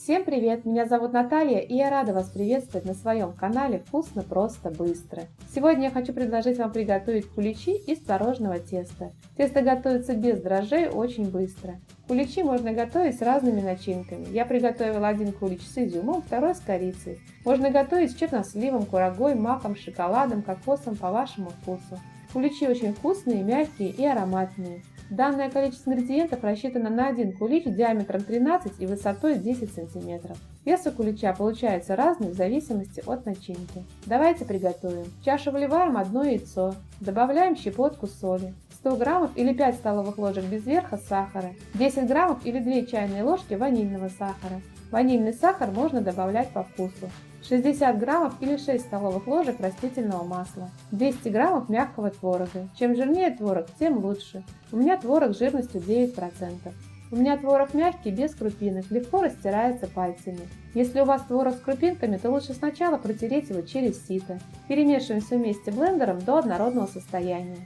Всем привет! Меня зовут Наталья, и я рада вас приветствовать на своем канале «Вкусно, просто, быстро». Сегодня я хочу предложить вам приготовить куличи из творожного теста. Тесто готовится без дрожжей очень быстро. Куличи можно готовить с разными начинками. Я приготовила один кулич с изюмом, второй с корицей. Можно готовить с черносливом, курагой, маком, шоколадом, кокосом по вашему вкусу. Куличи очень вкусные, мягкие и ароматные. Данное количество ингредиентов рассчитано на один кулич диаметром 13 и высотой 10 см. Вес у кулича получается разный в зависимости от начинки. Давайте приготовим. В чашу вливаем одно яйцо, добавляем щепотку соли, 100 граммов или 5 столовых ложек без верха сахара, 10 граммов или 2 чайные ложки ванильного сахара. Ванильный сахар можно добавлять по вкусу. 60 граммов или 6 столовых ложек растительного масла, 200 граммов мягкого творога. Чем жирнее творог, тем лучше. У меня творог жирностью 9%. У меня творог мягкий, без крупинок, легко растирается пальцами. Если у вас творог с крупинками, то лучше сначала протереть его через сито. Перемешиваем все вместе блендером до однородного состояния.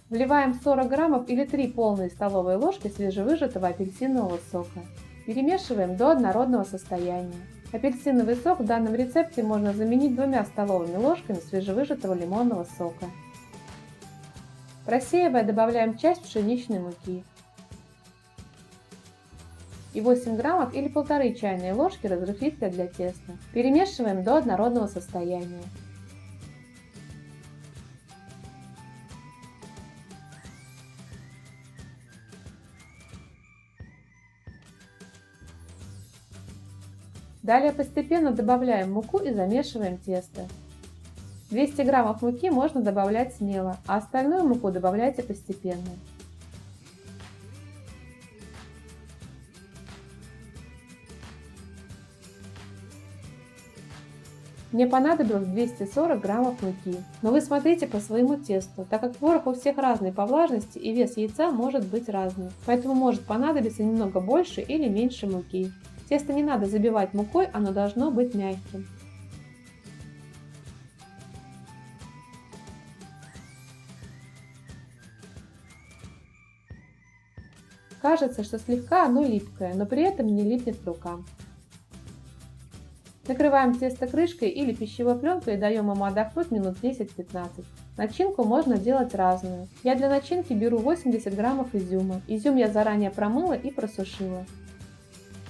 Вливаем 40 граммов или 3 полные столовые ложки свежевыжатого апельсинового сока. Перемешиваем до однородного состояния. Апельсиновый сок в данном рецепте можно заменить 2 столовыми ложками свежевыжатого лимонного сока. Просеивая, добавляем часть пшеничной муки и 8 граммов или 1,5 чайные ложки разрыхлителя для теста. Перемешиваем до однородного состояния. Далее постепенно добавляем муку и замешиваем тесто. 200 граммов муки можно добавлять смело, а остальную муку добавляйте постепенно. Мне понадобилось 240 граммов муки, но вы смотрите по своему тесту, так как творог у всех разный по влажности и вес яйца может быть разный, поэтому может понадобиться немного больше или меньше муки. Тесто не надо забивать мукой, оно должно быть мягким. Кажется, что слегка оно липкое, но при этом не липнет к рукам. Накрываем тесто крышкой или пищевой пленкой и даем ему отдохнуть минут 10-15. Начинку можно делать разную. Я для начинки беру 80 граммов изюма. Изюм я заранее промыла и просушила.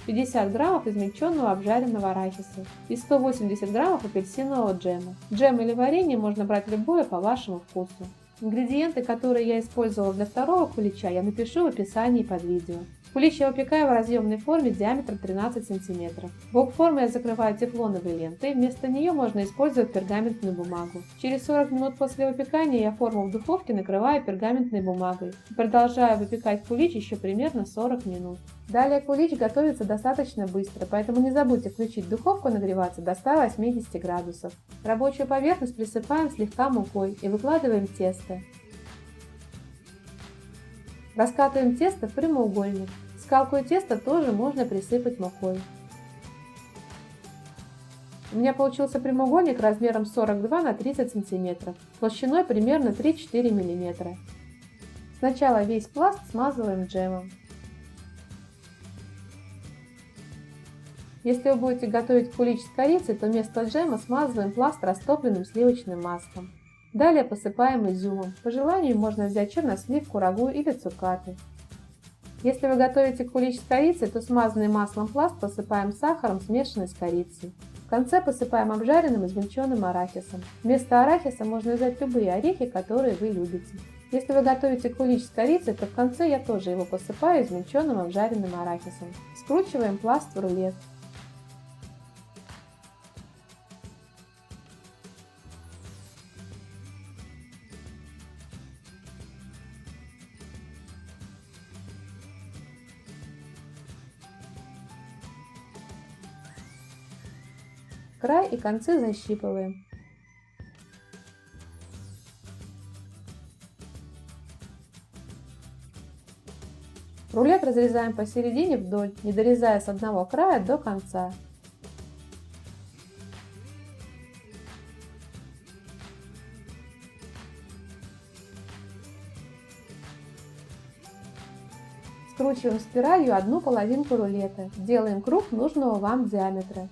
50 граммов измельченного обжаренного арахиса и 180 граммов апельсинового джема. Джем или варенье можно брать любое по вашему вкусу. Ингредиенты, которые я использовала для второго кулича, я напишу в описании под видео. Кулич я выпекаю в разъемной форме диаметром 13 см. Бок формы я закрываю тефлоновой лентой, вместо нее можно использовать пергаментную бумагу. Через 40 минут после выпекания я форму в духовке накрываю пергаментной бумагой и продолжаю выпекать кулич еще примерно 40 минут. Далее кулич готовится достаточно быстро, поэтому не забудьте включить духовку нагреваться до 180 градусов. Рабочую поверхность присыпаем слегка мукой и выкладываем тесто. Раскатываем тесто в прямоугольник. Скалку и тесто тоже можно присыпать мукой. У меня получился прямоугольник размером 42 на 30 см, толщиной примерно 3-4 мм. Сначала весь пласт смазываем джемом. Если вы будете готовить кулич с корицей, то вместо джема смазываем пласт растопленным сливочным маслом. Далее посыпаем изюмом. По желанию можно взять чернослив, курагу или цукаты. Если вы готовите кулич с корицей, то смазанный маслом пласт посыпаем сахаром, смешанный с корицей. В конце посыпаем обжаренным измельченным арахисом. Вместо арахиса можно взять любые орехи, которые вы любите. Если вы готовите кулич с корицей, то в конце я тоже его посыпаю измельченным обжаренным арахисом. Скручиваем пласт в рулет. Край и концы защипываем. Рулет разрезаем посередине вдоль, не дорезая с одного края до конца. Скручиваем спиралью одну половинку рулета. Делаем круг нужного вам диаметра.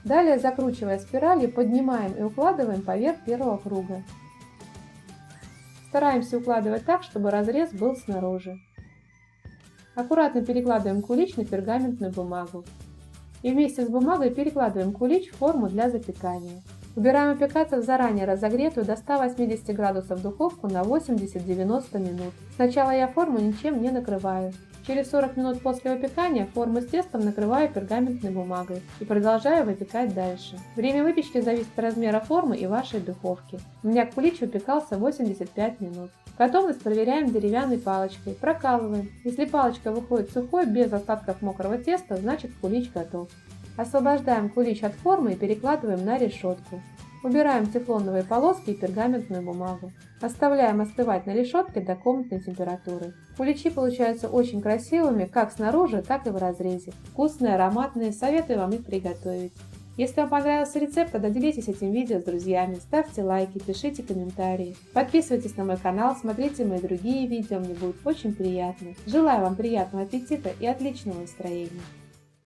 Далее, закручивая спиралью, поднимаем и укладываем поверх первого круга. Стараемся укладывать так, чтобы разрез был снаружи. Аккуратно перекладываем кулич на пергаментную бумагу. И вместе с бумагой перекладываем кулич в форму для запекания. Убираем опекаться в заранее разогретую до 180 градусов духовку на 80-90 минут. Сначала я форму ничем не накрываю. Через 40 минут после выпекания форму с тестом накрываю пергаментной бумагой и продолжаю выпекать дальше. Время выпечки зависит от размера формы и вашей духовки. У меня кулич выпекался 85 минут. Готовность проверяем деревянной палочкой, прокалываем. Если палочка выходит сухой, без остатков мокрого теста, значит кулич готов. Освобождаем кулич от формы и перекладываем на решетку. Убираем тефлоновые полоски и пергаментную бумагу. Оставляем остывать на решетке до комнатной температуры. Куличи получаются очень красивыми как снаружи, так и в разрезе. Вкусные, ароматные, советую вам их приготовить. Если вам понравился рецепт, тогда делитесь этим видео с друзьями, ставьте лайки, пишите комментарии. Подписывайтесь на мой канал, смотрите мои другие видео, мне будет очень приятно. Желаю вам приятного аппетита и отличного настроения.